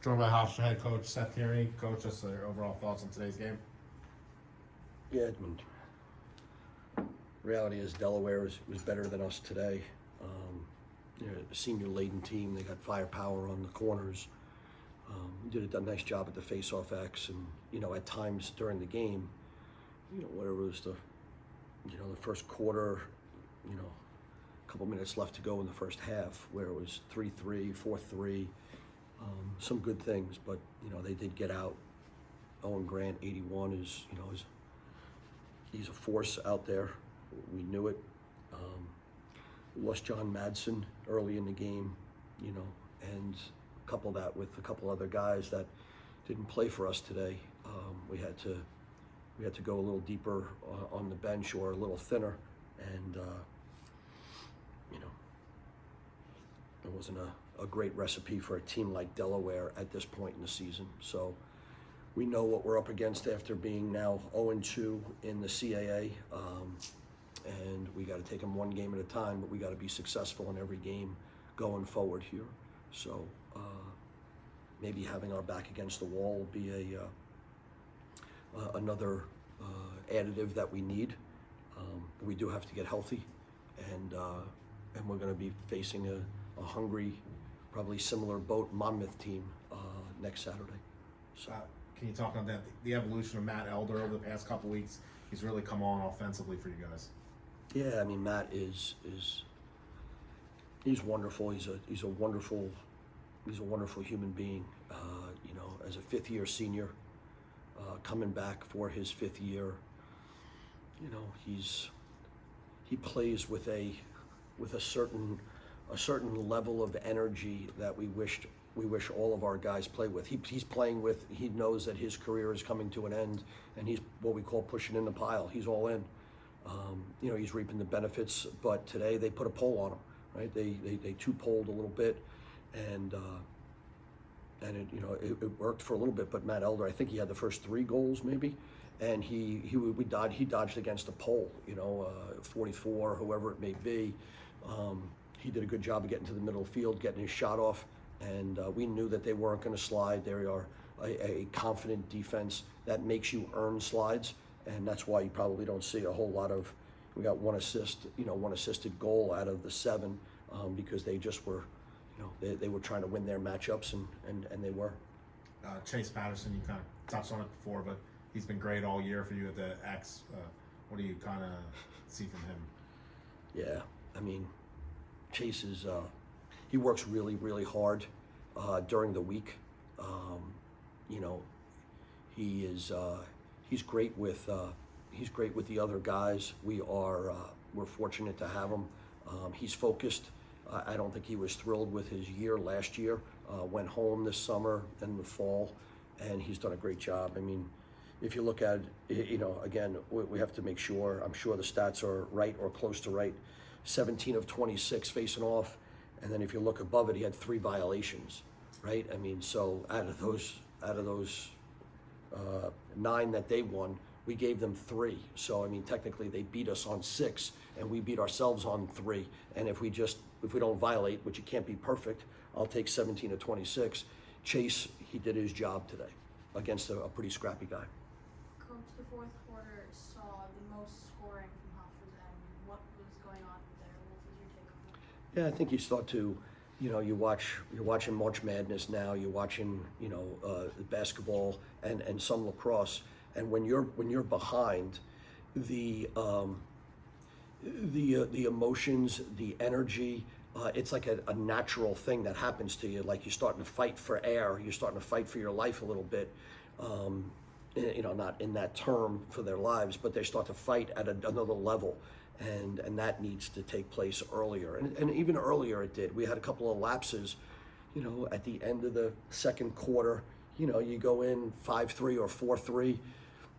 Joined by Hofstra head coach Seth Tierney. Coach, just your overall thoughts on today's game. Yeah, I mean, reality is Delaware was better than us today. A senior-laden team. They got firepower on the corners. We did a nice job at the face-off X, and at times during the game, whatever was the first quarter, a couple minutes left to go in the first half, where it was 3-3, 4-3. Some good things, but they did get out. Owen Grant, 81, he's a force out there. We knew it. We lost John Madsen early in the game, and couple that with a couple other guys that didn't play for us today. We had to go a little deeper on the bench or a little thinner, and it wasn't a great recipe for a team like Delaware at this point in the season. So we know what we're up against after being now 0-2 in the CAA, and we got to take them one game at a time, but we got to be successful in every game going forward here. So maybe having our back against the wall will be another additive that we need. We do have to get healthy, and we're going to be facing a hungry, probably similar boat Monmouth team next Saturday. So. Can you talk on that? The evolution of Matt Elder over the past couple weeks. He's really come on offensively for you guys. Yeah, I mean, Matt is he's wonderful. He's a wonderful human being. As a fifth-year senior, coming back for his fifth year, he plays with a certain level of energy that we wish all of our guys play with. He's playing with. He knows that his career is coming to an end, and he's what we call pushing in the pile. He's all in. He's reaping the benefits. But today they put a pole on him, right? They two-poled a little bit, and it worked for a little bit. But Matt Elder, I think he had the first 3 goals maybe, and he dodged against a pole, 44, whoever it may be. He did a good job of getting to the middle of the field, getting his shot off, and we knew that they weren't going to slide. They are a confident defense that makes you earn slides, and that's why you probably don't see a whole lot of. We got one assisted goal out of the 7 because they just were, they were trying to win their matchups, and they were. Chase Patterson, you kind of touched on it before, but he's been great all year for you at the X. What do you kind of see from him? Yeah, I mean, Chase is he works really, really hard during the week. He's great with the other guys. We're fortunate to have him. He's focused. I don't think he was thrilled with his year last year. Went home this summer and the fall, and he's done a great job. I mean, if you look at, again, we have to make sure. I'm sure the stats are right or close to right. 17 of 26 facing off, and then if you look above it, he had 3 violations, right? I mean, so out of those 9 that they won, we gave them 3. So I mean, technically they beat us on 6, and we beat ourselves on 3. And if we don't violate, which you can't be perfect, I'll take 17 of 26. Chase, he did his job today against a pretty scrappy guy. Coach, the fourth quarter saw the most scoring from Hofstra's end. What was going on there? What was your take on that? Yeah, I think you start to, you're watching March Madness now. You're watching, basketball and some lacrosse. And when you're behind, the emotions, the energy, it's like a natural thing that happens to you. Like you're starting to fight for air. You're starting to fight for your life a little bit. Not in that term for their lives, but they start to fight at another level. And that needs to take place earlier. And even earlier it did. We had a couple of lapses, at the end of the second quarter. You go in 5-3 or 4-3,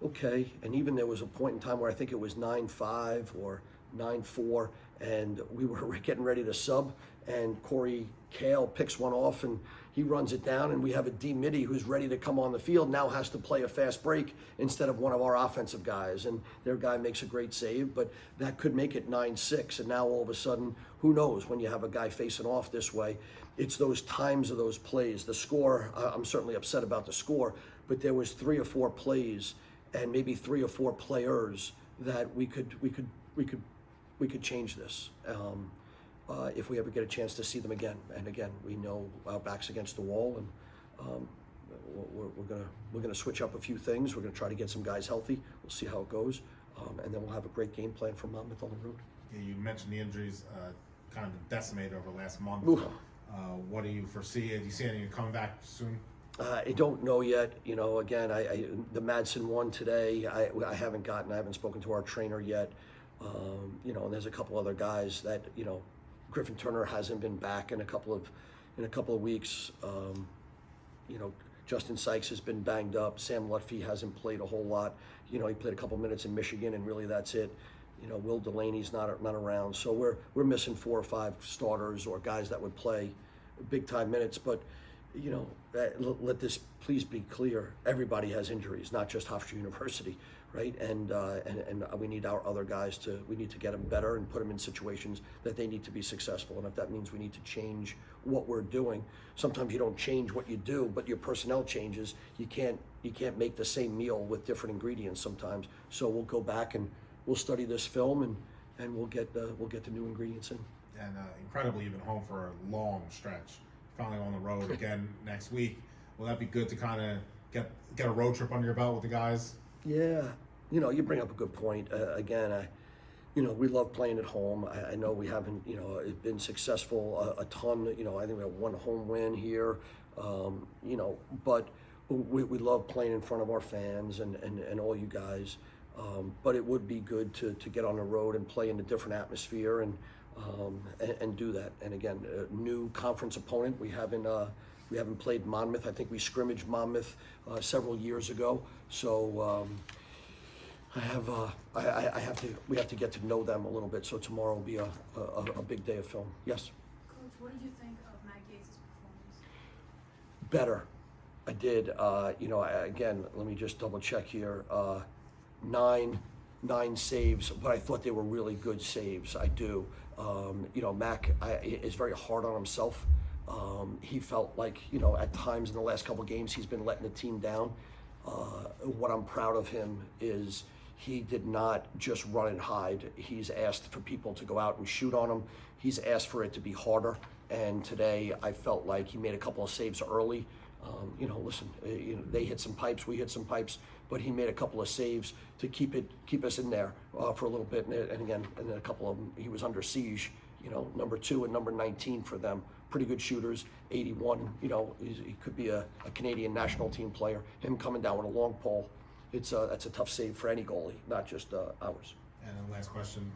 okay. And even there was a point in time where I think it was 9-5 or 9-4, and we were getting ready to sub, and Corey Kale picks one off, and he runs it down, and we have a D Mitty who's ready to come on the field, now has to play a fast break instead of one of our offensive guys, and their guy makes a great save, but that could make it 9-6, and now all of a sudden, who knows, when you have a guy facing off this way, it's those times of those plays. The score, I'm certainly upset about the score, but there was 3 or 4 plays and maybe 3 or 4 players that we could change this if we ever get a chance to see them again. And again, we know our back's against the wall, and we're gonna switch up a few things. We're gonna try to get some guys healthy. We'll see how it goes, and then we'll have a great game plan for Monmouth on the road. Yeah, you mentioned the injuries kind of decimated over the last month. Oof. What do you foresee? Do you see any coming back soon? I don't know yet. You know, again, the Madsen one today, I haven't spoken to our trainer yet. You know, and there's a couple other guys that, you know, Griffin Turner hasn't been back in a couple of weeks. You know, Justin Sykes has been banged up. Sam Lutfi hasn't played a whole lot. You know, he played a couple minutes in Michigan, and really that's it. You know, Will Delaney's not around, so we're missing 4 or 5 starters or guys that would play big time minutes. But you know, let this please be clear: everybody has injuries, not just Hofstra University, right? And we need our other guys we need to get them better and put them in situations that they need to be successful. And if that means we need to change what we're doing, sometimes you don't change what you do, but your personnel changes. You can't make the same meal with different ingredients sometimes. So we'll go back and we'll study this film and we'll get the new ingredients in. And incredibly, you've been home for a long stretch. Finally on the road again next week. Will that be good to kind of get a road trip under your belt with the guys? Yeah, you know, you bring up a good point. Again, you know, we love playing at home. I know we haven't, you know, been successful a ton. You know, I think we have 1 home win here. You know, but we love playing in front of our fans and all you guys. But it would be good to get on the road and play in a different atmosphere and do that. And again, a new conference opponent. We haven't played Monmouth. I think we scrimmaged Monmouth several years ago. So we have to get to know them a little bit. So tomorrow will be a big day of film. Yes. Coach, what did you think of Matt Gates' performance? Better. I did. You know, again, let me just double check here. 9 saves, but I thought they were really good saves. I do. You know, Mac is very hard on himself. He felt like, you know, at times in the last couple of games, he's been letting the team down. What I'm proud of him is he did not just run and hide. He's asked for people to go out and shoot on him. He's asked for it to be harder. And today, I felt like he made a couple of saves early. You know, listen, you know, they hit some pipes, we hit some pipes, but he made a couple of saves to keep us in there for a little bit. And again, and then a couple of them, he was under siege. You know, number 2 and number 19 for them, pretty good shooters. 81, you know, he could be a Canadian national team player. Him coming down with a long pole, that's a tough save for any goalie, not just ours. And then last question: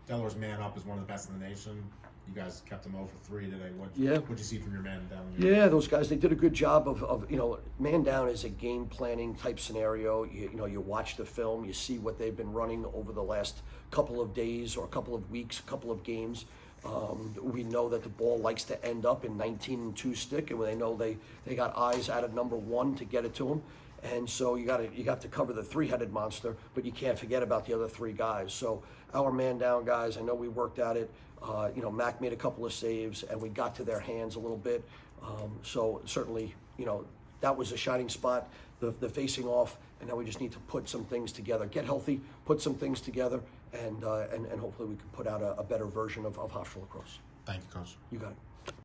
Delaware's man up is one of the best in the nation. You guys kept them 0 for 3 today. What'd you see from your man down? Yeah, those guys, they did a good job of you know, man down is a game planning type scenario. You know, you watch the film, you see what they've been running over the last couple of days or a couple of weeks, a couple of games. We know that the ball likes to end up in 19 and 2 stick, and they know they got eyes out of number 1 to get it to them. And so you have to cover the 3-headed monster, but you can't forget about the other 3 guys. So our man down guys, I know we worked at it. You know, Mac made a couple of saves, and we got to their hands a little bit. So certainly, you know, that was a shining spot, the facing off, and now we just need to put some things together, get healthy, put some things together, and hopefully we can put out a better version of Hofstra lacrosse. Thank you, Coach. You got it.